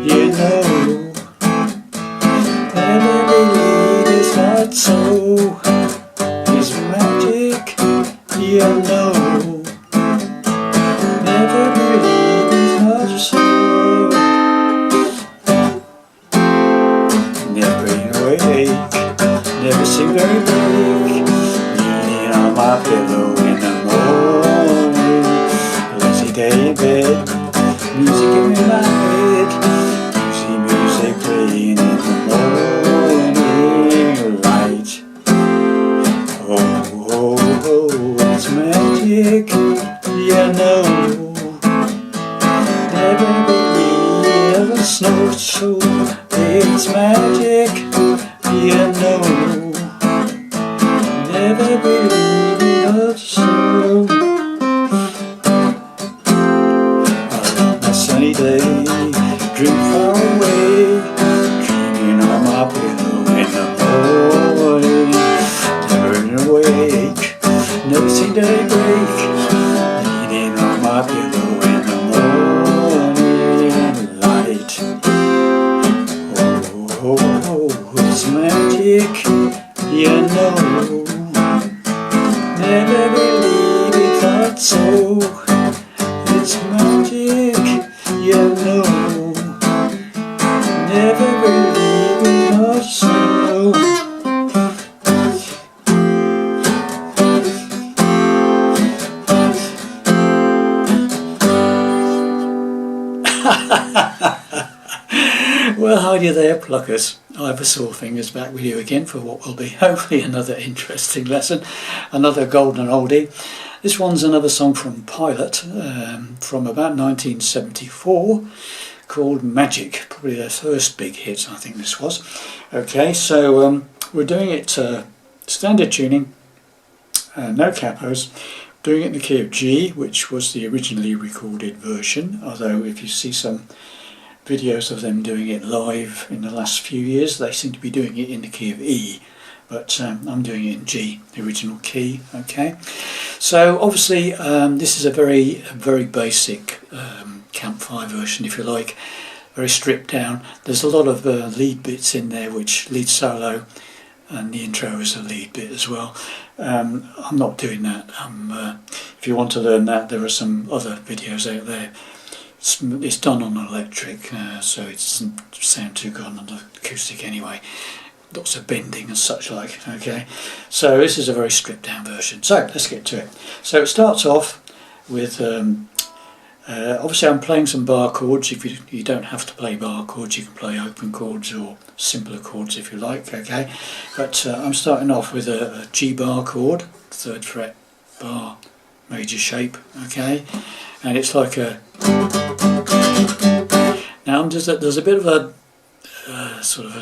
you know. Never believe his heart so, his magic, you know. Never believe his heart so. Never awake, never seem very break, leaning on my pillow in the morning. Lazy day in bed, music in my head, music playing in the morning light. Oh, oh, oh, it's magic, you know. Never believe the snow so, it's magic, you know. Never believe the snow. On a sunny day, dream far away, dreaming on my pillow in the morning. Never awake, never see day break, leaning on my pillow in the morning light. Oh, oh, it's magic, you know. Never believe it, thought so. It's magic, you know. Never believe it, thought so. Well, hi there, pluckers. Ivor Sawfingers back with you again for what will be hopefully another interesting lesson, another golden oldie. This one's another song from Pilot from about 1974 called Magic, probably their first big hit, I think this was. Okay, so we're doing it standard tuning, no capos, doing it in the key of G, which was the originally recorded version, although if you see some videos of them doing it live in the last few years, they seem to be doing it in the key of E, but I'm doing it in G, the original key. Okay, so obviously this is a very basic Campfire version, if you like, very stripped down. There's a lot of lead bits in there, which lead solo, and the intro is a lead bit as well. I'm not doing that. If you want to learn that, there are some other videos out there. It's done on electric, so it doesn't sound too good on the acoustic anyway. Lots of bending and such like. Okay, so this is a very stripped down version. So let's get to it. So it starts off with obviously I'm playing some bar chords. If you don't have to play bar chords, you can play open chords or simpler chords if you like. Okay, but I'm starting off with a G bar chord, 3rd fret bar, major shape. Okay, and it's like a. Now there's a bit of a sort of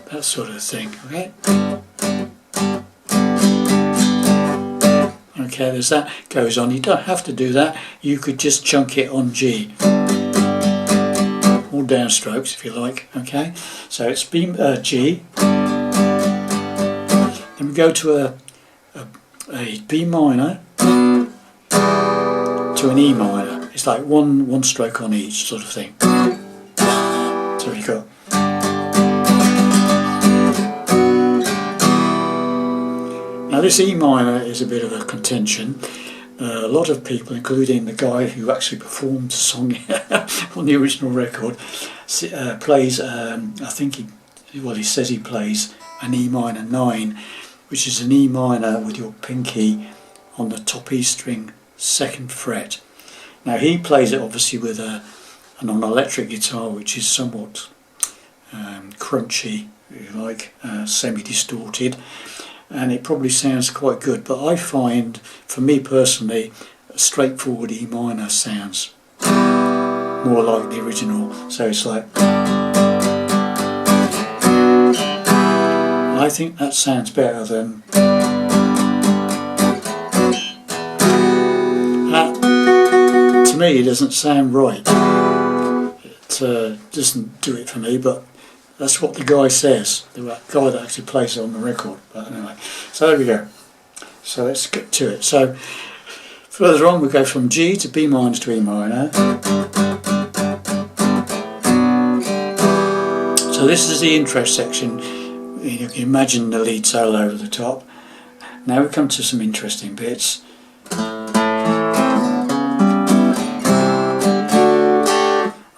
that sort of thing. Okay. Okay, there's that goes on. You don't have to do that. You could just chunk it on G, all downstrokes if you like. Okay, so it's G. Then we go to a B minor to an E minor. It's like one stroke on each sort of thing. So you got. Now this E minor is a bit of a contention. A lot of people, including the guy who actually performed the song on the original record, plays. I think he says he plays an E minor 9, which is an E minor with your pinky on the top E string, 2nd fret. Now he plays it obviously with an electric guitar, which is somewhat crunchy, if you like, semi-distorted, and it probably sounds quite good. But I find, for me personally, a straightforward E minor sounds more like the original. So it's like. I think that sounds better than that. To me, it doesn't sound right. It doesn't do it for me, but that's what the guy says, the guy that actually plays it on the record. But anyway, so there we go. So let's get to it. So Further on we go from G to B minor to E minor. So this is the intro section. You can imagine the lead solo over the top. Now we come to some interesting bits.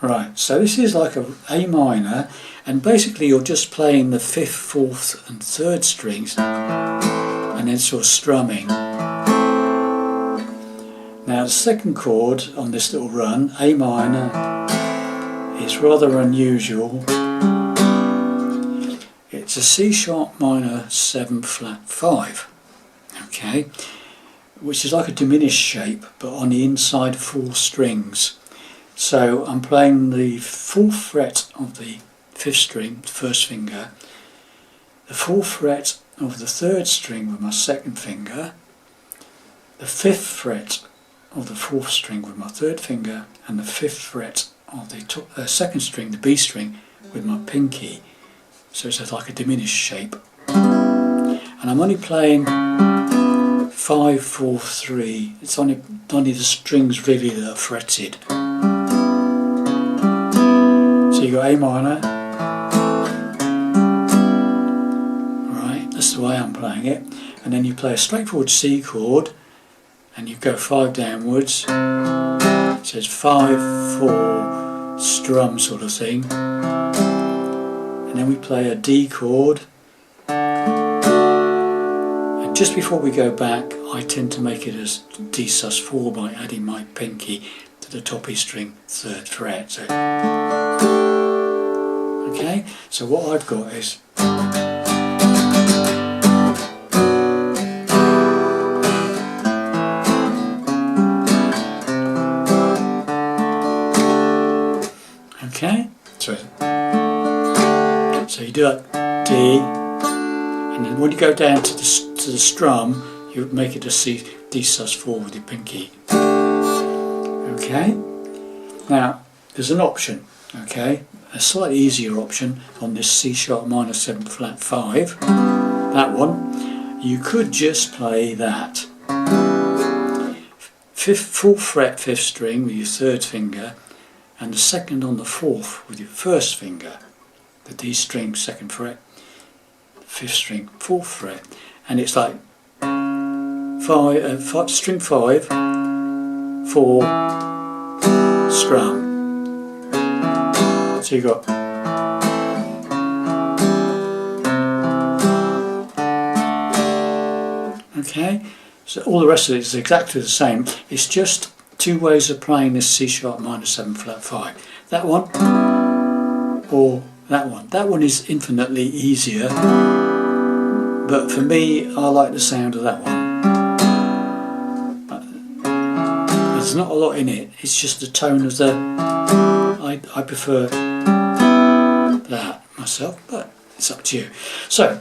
Right, so this is like a A minor, and basically you're just playing the 5th, 4th and 3rd strings and then sort of strumming. Now the second chord on this little run, A minor, is rather unusual. It's a C sharp minor 7 flat 5, okay, which is like a diminished shape but on the inside 4 strings. So I'm playing the 4th fret of the 5th string, 1st finger, the 4th fret of the 3rd string with my 2nd finger, the 5th fret of the 4th string with my 3rd finger, and the 5th fret of the 2nd string, the B string, with my pinky. So it's like a diminished shape. And I'm only playing 5, 4, 3. It's only the strings really that are fretted. So you got A minor. Right, that's the way I'm playing it. And then you play a straightforward C chord and you go 5 downwards. It says 5, 4, strum sort of thing. And then we play a D chord. And just before we go back, I tend to make it as D sus4 by adding my pinky to the top E string 3rd fret. So, okay, so what I've got is okay, so you do that D, and then when you go down to the strum, you make it a C D sus4 with your pinky. Okay, now there's an option, okay, a slightly easier option on this C sharp minor 7 flat 5, that one. You could just play that 4th fret 5th string with your 3rd finger, and the 2nd on the 4th with your 1st finger, the D string 2nd fret, 5th string 4th fret, and it's like string 5, 4, strum. So you got okay. So all the rest of it is exactly the same. It's just 2 ways of playing this C sharp minor 7 flat 5. That one or that one. That one is infinitely easier, but for me I like the sound of that one. There's not a lot in it, it's just the tone of the I prefer that myself, but it's up to you. So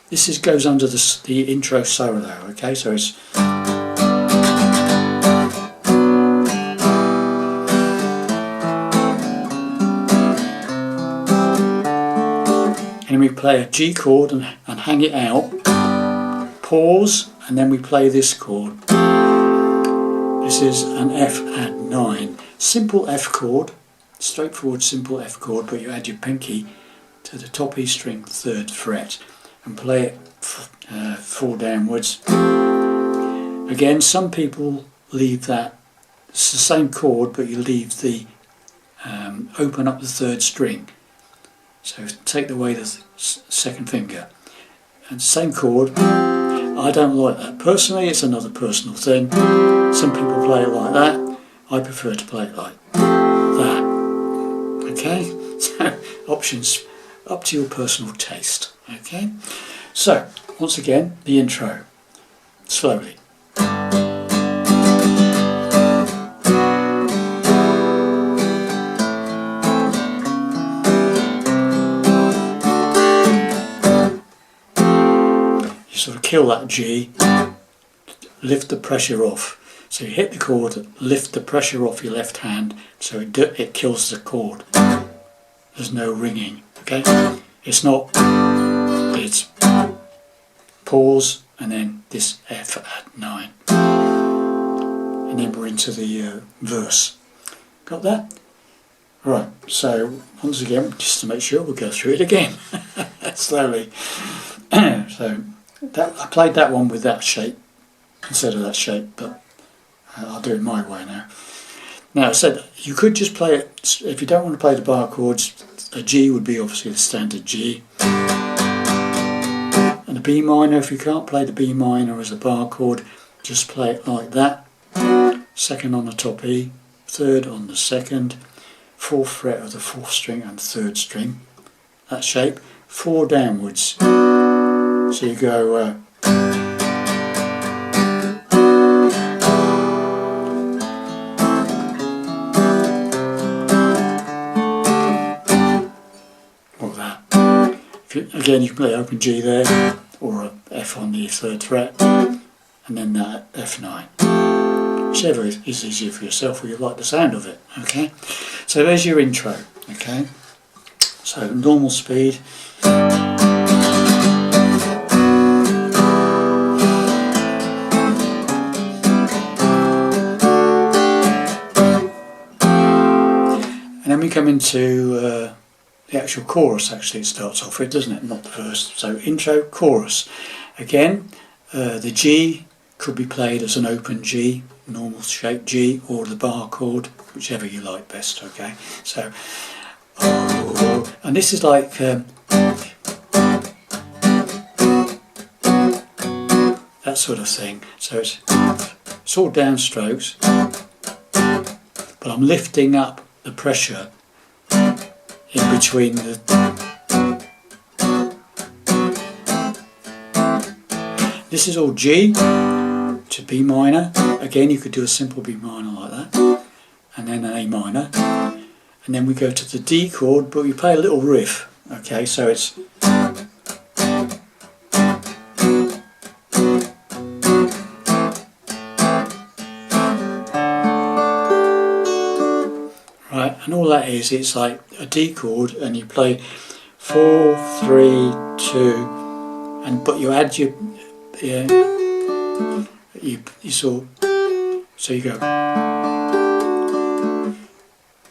this goes under the intro solo, okay, so it's and we play a G chord and hang it out, pause, and then we play this chord. This is an F add 9. Simple F chord, straightforward simple F chord, but you add your pinky to the top E string 3rd fret and play it 4 downwards. Again, some people leave that, it's the same chord, but you leave the open up the 3rd string. So take away the 2nd finger. And same chord. I don't like that. Personally, it's another personal thing. Some people play it like that. I prefer to play it like that. Okay? So, options up to your personal taste. Okay? So, once again, the intro. Slowly. Sort of kill that G, lift the pressure off. So you hit the chord, lift the pressure off your left hand, so it kills the chord. There's no ringing, okay? It's not, it's pause and then this F at 9. and then we're into the verse. Got that? Right, so once again, just to make sure, we'll go through it again slowly. So I played that one with that shape instead of that shape, but I'll do it my way now. Now, I said you could just play it, if you don't want to play the bar chords, a G would be obviously the standard G. And a B minor, if you can't play the B minor as a bar chord, just play it like that. Second on the top E, third on the second, fourth fret of the fourth string and third string. That shape, 4 downwards. So you go again, you can play open G there, or a F on the third fret, and then that F9. Whichever is easier for yourself, or you like the sound of it. Okay, so there's your intro. Okay, so normal speed. And then we come into the actual chorus. Actually, it starts off with, doesn't it? Not the verse. So intro, chorus. Again, the G could be played as an open G, normal shape G, or the bar chord, whichever you like best. Okay. So, and this is like that sort of thing. So it's all downstrokes, but I'm lifting up the pressure in between the this is all G to B minor. Again, you could do a simple B minor like that, and then an A minor, and then we go to the D chord, but we play a little riff. Okay, so it's right, and all that is, it's like a D chord, and you play 4, 3, 2, and but you add your you saw, so you go,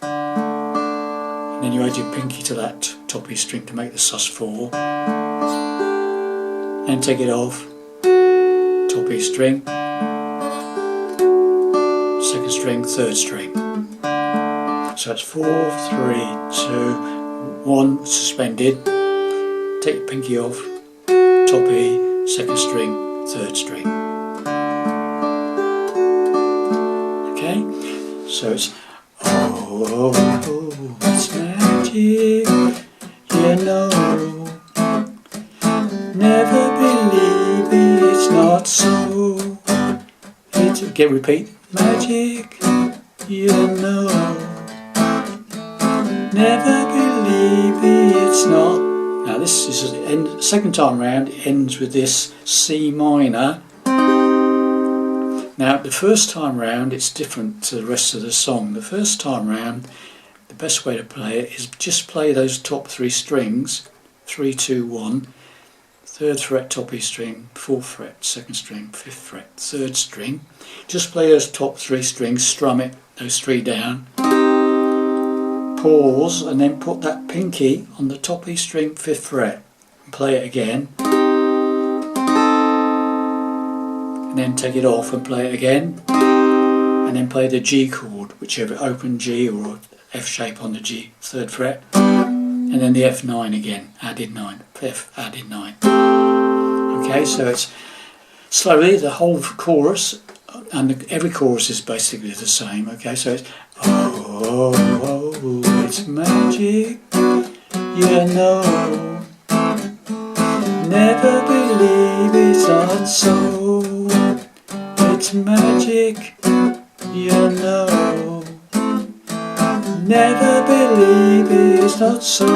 and then you add your pinky to that top E string to make the sus4, and take it off, top E string, second string, third string. So it's 4, 3, 2, 1, suspended, take your pinky off, top E, second string, third string. Okay, so it's oh, it's magic, you know, never believe me, it's not so. It's, again, repeat, magic, you know, never believe me, it's not. Now this is the end, second time round, it ends with this C minor. Now the first time round it's different to the rest of the song. The first time round, the best way to play it is just play those top 3 strings, 3, 2, 1, third fret top E string, fourth fret second string, fifth fret third string. Just play those top 3 strings, strum it, those 3 down. Pause, and then put that pinky on the top E string, 5th fret, and play it again, and then take it off and play it again, and then play the G chord, whichever, open G or F shape on the G, 3rd fret, and then the F9 again, added 9, F added 9. Okay, so it's slowly the whole chorus, and every chorus is basically the same. Okay, so it's oh, oh, it's magic, you know, never believe it's not so. It's magic, you know, never believe it's not so.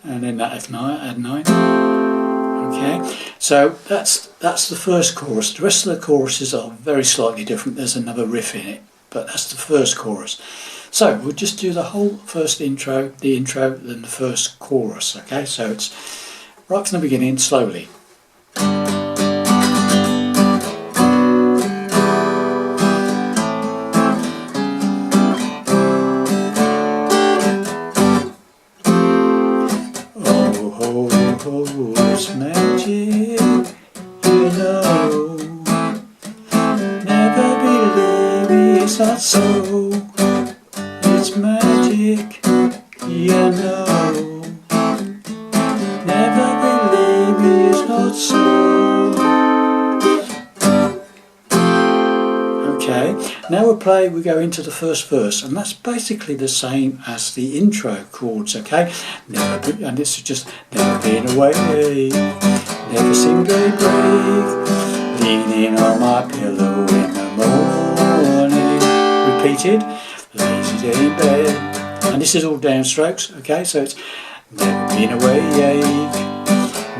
And then that F9, add 9. Okay, so that's the first chorus. The rest of the choruses are very slightly different. There's another riff in it, but that's the first chorus. So we'll just do the whole first intro, then the first chorus. Okay, so it's right from the beginning, slowly. is not so. It's magic, you know. Never believe me, it's not so. Okay, now we go into the first verse, and that's basically the same as the intro chords, okay? And this is just never been away, never seemed very brave, leaning on my pillow in the morning. Repeated, lazy day in bed. And this is all downstrokes, okay? So it's never been away,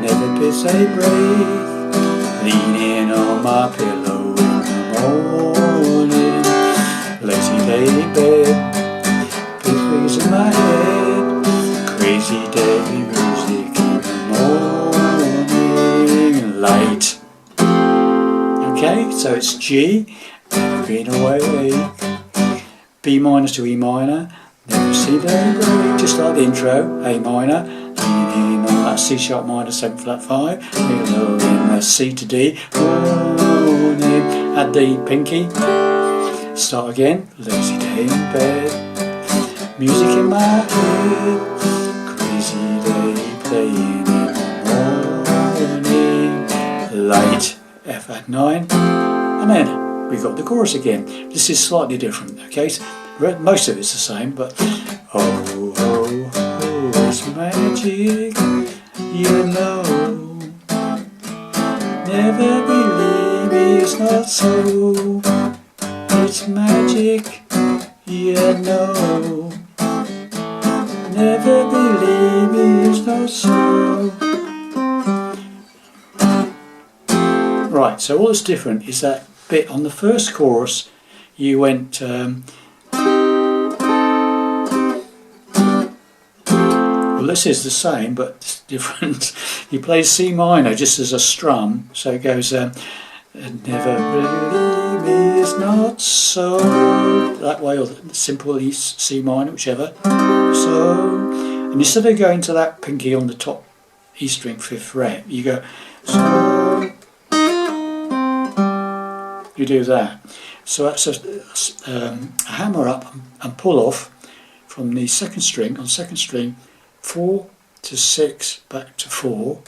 never been so brave, leaning on my pillow in the morning. Lazy day in bed, big things in my head, crazy day music in the morning light. Okay, so it's G, never been away, B minor to E minor, never see day break, just like the intro, A minor, leaning on that C sharp minor 7 flat 5, low in the C to D, morning, add the pinky, start again, lazy day in bed, music in my head, crazy day playing in the morning, light, F add 9, and then we got the chorus again. This is slightly different, okay? So most of it's the same, but oh, oh, oh, it's magic, you know. Never believe me, it's not so. It's magic, you know. Never believe me, it's not so. Right, so all that's different is that bit on the first chorus you went well, this is the same but it's different. You play C minor just as a strum, so it goes never believe me, it's not so, that way, or simple E, C minor, whichever, so, and instead of going to that pinky on the top E string 5th fret, you go so, you do that. So that's a hammer up and pull off from the second string, on second string, 4 to 6 back to 4,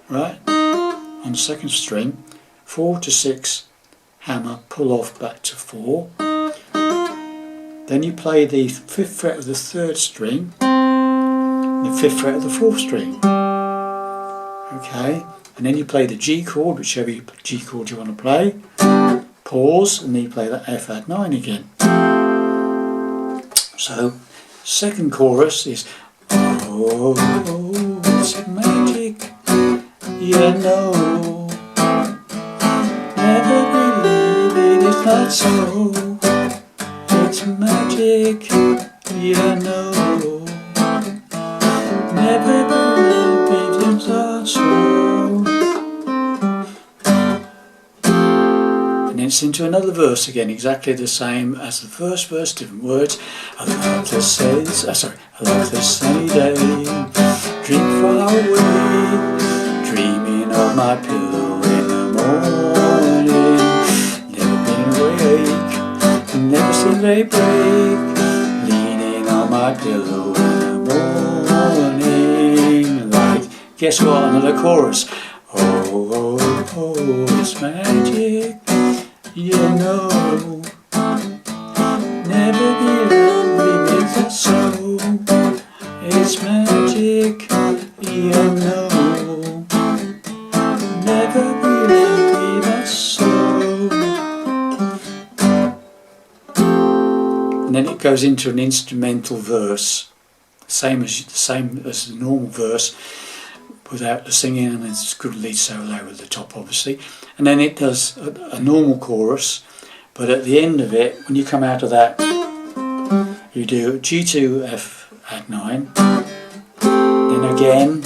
right, on second string, 4 to 6, hammer, pull off back to 4, then you play the 5th fret of the 3rd string, the 5th fret of the 4th string, okay, and then you play the G chord, whichever G chord you want to play, pause, and then you play that F add 9 again. So, second chorus is oh, it's magic, you know. Never believe it, it's not so. It's magic, you know. Never believe it, it's not so. And it's into another verse again, exactly the same as the first verse, different words. I love the sunny day, dream far away, dreaming of my pillow in the morning. Never been awake, never seen day break, leaning on my pillow in the morning light. Guess what? Another chorus. Oh, oh, oh, it's magic, you know. Never believe it's so. It's magic, you know. Never believe it's so. And then it goes into an instrumental verse, same as the normal verse, without the singing, and it's a good lead solo at the top, obviously. And then it does a normal chorus, but at the end of it, when you come out of that, you do G2 F add 9, then again,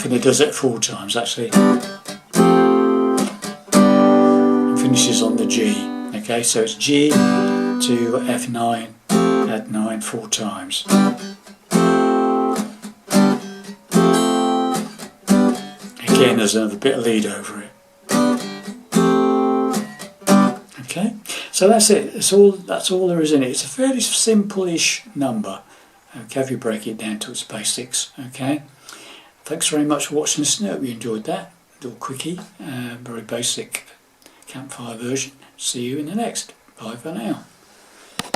and it does it 4 times actually, and finishes on the G. Okay, so it's G to F9, add 9 4 times. Again, there's another bit of lead over it. So that's it. That's all there is in it. It's a fairly simple-ish number. Okay, if you break it down to its basics. Okay. Thanks very much for watching this. I hope you enjoyed that. Little quickie, very basic Campfire version. See you in the next. Bye for now.